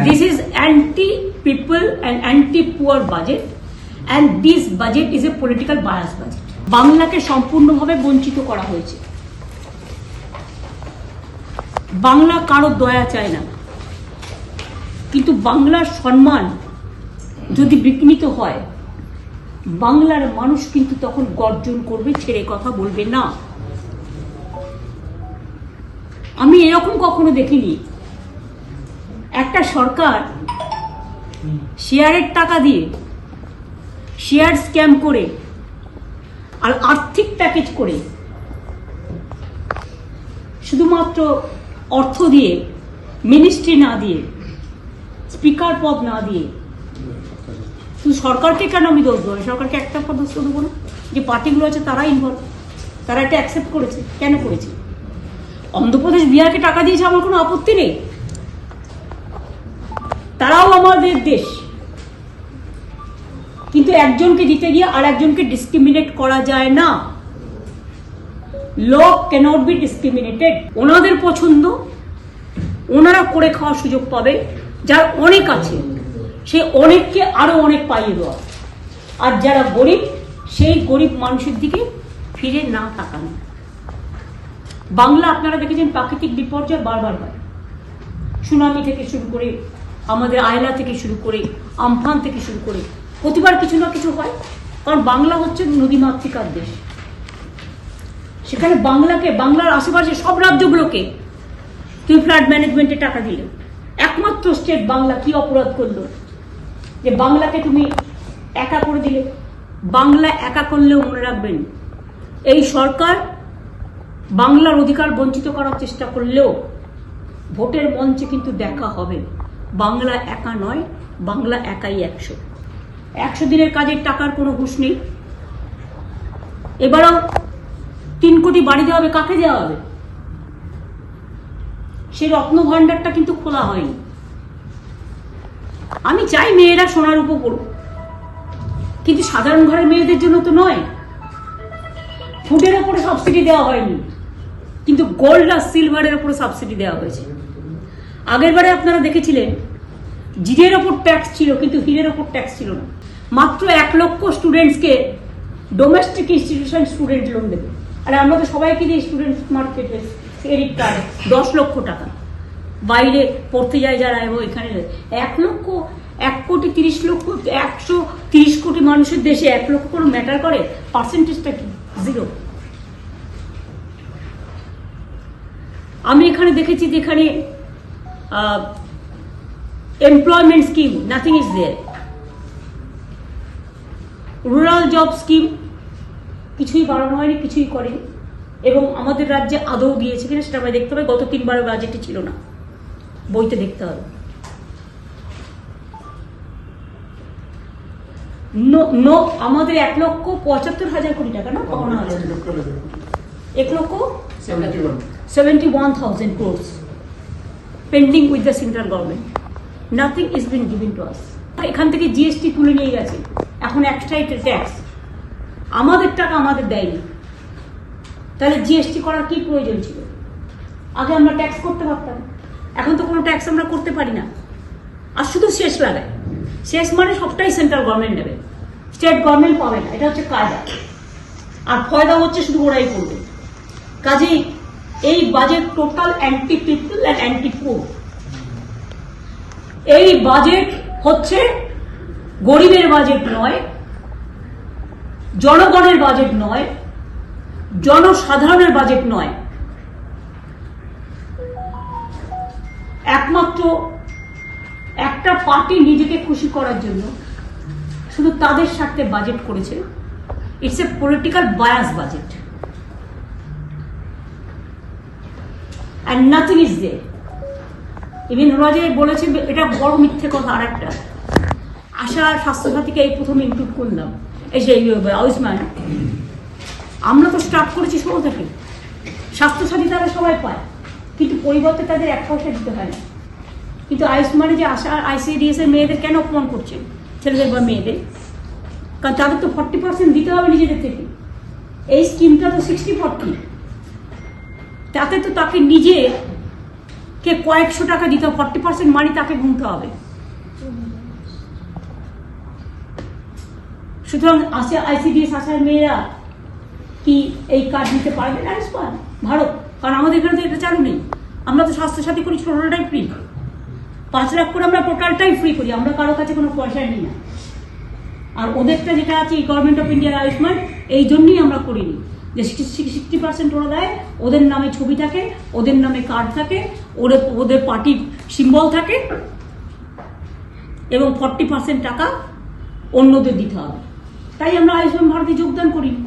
This is anti-people and anti-poor budget, and this budget is a political bias budget. বাংলাকে সম্পূর্ণভাবে বঞ্চিত করা হয়েছে। বাংলা কারো দয়া চায় না, কিন্তু বাংলার সম্মান যদি বিঘ্নিত হয়, বাংলার মানুষ কিন্তু তখন গর্জন করবে, ছেড়ে কথা বলবে না। আমি এরকম কখনো দেখিনি একটা সরকার শেয়ারের টাকা দিয়ে শেয়ার স্ক্যাম করে আর আর্থিক প্যাকেজ করে শুধুমাত্র অর্থ দিয়ে, মিনিস্ট্রি না দিয়ে, স্পিকার পদ না দিয়ে, শুধু সরকারকে কেন আমি দোষ দেবো? সরকারকে একটা পদ দোষ দেবো না, যে পার্টিগুলো আছে তারা ইনভলভ, তারা এটা অ্যাকসেপ্ট করেছে। কেন করেছে? অন্ধ্রপ্রদেশ, বিহারকে টাকা দিয়েছে, আমার কোনো আপত্তি নেই, তারাও আমাদের দেশ। কিন্তু একজনকে দিতে গিয়ে আর একজনকে ডিসক্রিমিনেট করা যায় না। ল ক্যানট বি ডিসক্রিমিনেটেড। ওনাদের পছন্দ, ওনারা করে খাওয়ার সুযোগ পাবে। যার অনেক আছে সে অনেককে আরো অনেক পাইয়ে দেওয়া, আর যারা গরিব সেই গরিব মানুষের দিকে ফিরে না তাকানো। বাংলা আপনারা দেখেছেন প্রাকৃতিক বিপর্যয় বারবার হয়, সুনামি থেকে শুরু করে, আমাদের আয়লা থেকে শুরু করে, আমফান থেকে শুরু করে, প্রতিবার কিছু না কিছু হয়। কারণ বাংলা হচ্ছে নদীমাতৃকার দেশ। সেখানে বাংলাকে, বাংলার আশেপাশে সব রাজ্যগুলোকে তুমি ফ্লাড ম্যানেজমেন্টে টাকা দিলে, একমাত্র স্টেট বাংলা কি অপরাধ করলো যে বাংলাকে তুমি একা করে দিলে? বাংলা একা করলেও মনে রাখবেন, এই সরকার বাংলার অধিকার বঞ্চিত করার চেষ্টা করলেও ভোটের মঞ্চে কিন্তু দেখা হবে বাংলা একা নয়, বাংলা একাই 100 দিনের কাজের টাকার কোনো হুঁশ নেই। এবারও 3 কোটি বাড়ি দেওয়া হবে। কাকে দেওয়া হবে? সেই রত্ন ভান্ডারটা কিন্তু খোলা হয়নি। আমি চাই মেয়েরা সোনার উপর পড়ুক, কিন্তু সাধারণ ঘরের মেয়েদের জন্য তো নয়। ফুডের ওপরে সাবসিডি দেওয়া হয়নি, কিন্তু গোল্ড আর সিলভারের ওপরে সাবসিডি দেওয়া হয়েছে। আগের বারে আপনারা দেখেছিলেন জিরের ওপর ট্যাক্স ছিল, কিন্তু হীরের ওপর ট্যাক্স ছিল না। মাত্র 1 লক্ষ স্টুডেন্টসকে ডোমেস্টিক ইনস্টিটিউশন স্টুডেন্ট লোন দেবে। আর আমরা তো সবাইকে দিই স্টুডেন্ট মার্কেটে ক্রেডিট কার্ড 10 লক্ষ টাকা। বাইরে পড়তে যায় যারা, এবং এখানে 1 কোটি 30 লক্ষ, 130 কোটি মানুষের দেশে 1 লক্ষ কোনো ম্যাটার করে? পার্সেন্টেজটা কি? 0। আমি এখানে দেখেছি যেখানে employment scheme, nothing is there. Rural job scheme কিছুই বাড়ানো হয়নি, কিছুই করেনি। এবং আমাদের রাজ্যে আদৌ দিয়েছে কিনা সেটা আমরা দেখতে হবে। গত 3 বারের বাজেটে ছিল না, বইতে দেখতে হবে। আমাদের 1,75,000 কোটি টাকা না, 1,71,000 crores pending with the central government. Nothing is been given to us. এখান থেকে জিএসটি তুলে নিয়ে গেছে, এখন এক্সট্রা ট্যাক্স। আমাদের টাকা আমাদের দেয়নি, তাহলে জিএসটি করার কি প্রয়োজন ছিল? আগে আমরা ট্যাক্স করতে পারতাম, এখন তো কোনো ট্যাক্স আমরা করতে পারি না। আর শুধু শেষ লাগায়, শেষ মানে সবটাই সেন্ট্রাল গভর্নমেন্ট নেবে, স্টেট গভর্নমেন্ট পাবে না। এটা হচ্ছে কায়দা, আর ফয়দা হচ্ছে শুধু ওরাই করবে। কাজেই এই budget total anti people and anti পুর। এই বাজেট হচ্ছে গরিবের বাজেট নয়, জনগণের বাজেট নয়, জনসাধারণের বাজেট নয়। একমাত্র একটা পার্টি নিজেকে খুশি করার জন্য শুধু তাদের স্বার্থে বাজেট করেছে। It's a political bias budget, and nothing is there. Even ওরা যে বলেছে, এটা বড় মিথ্যে কথা। আর একটা, আশা স্বাস্থ্যসাথীকে এই প্রথম ইনক্লুড করলাম, এই যে আয়ুষ্মান। আমরা তো স্টার্ট করেছি 16 থেকে, স্বাস্থ্যসাথী তারা সবাই পায়, কিন্তু পরিবর্তে তাদের 1 পয়সা দিতে হয় না। কিন্তু আয়ুষ্মানে যে আশা আইসিডিএস এর মেয়েদের কেন অপমান করছে, ছেলেদের বা মেয়েদের? কারণ তাদের তো 40% দিতে হবে নিজেদের থেকে। এই স্কিমটা তো 60-40, তাতে তো তাকে নিজে কে কয়েকশো টাকা দিতে হবে, 40% মানি তাকে গুনতে হবে। সুতরাং আইসিডিএস আসার মেয়েরা কি এই কার্ড নিতে পারবে না আয়ুষ্মান ভারত? কারণ আমাদের এখানে তো এটা চালু নেই। আমরা তো স্বাস্থ্যসাথী করি টোটালটাই ফ্রি, 5 লাখ করে আমরা টোটালটাই ফ্রি করি, আমরা কারো কাছে কোনো পয়সা নিই না। আর ওদেরটা যেটা আছে গভর্নমেন্ট অফ ইন্ডিয়ার আয়ুষ্মান, এই জন্যই আমরা করিনি যে 60% ওরা দেয়, ওদের নামে ছবি থাকে, ওদের নামে কার্ড থাকে, ওদের পার্টির সিম্বল থাকে, এবং 40% টাকা অন্যদের দিতে হবে। তাই আমরা আয়ুষ্মান ভারতে যোগদান করিনি।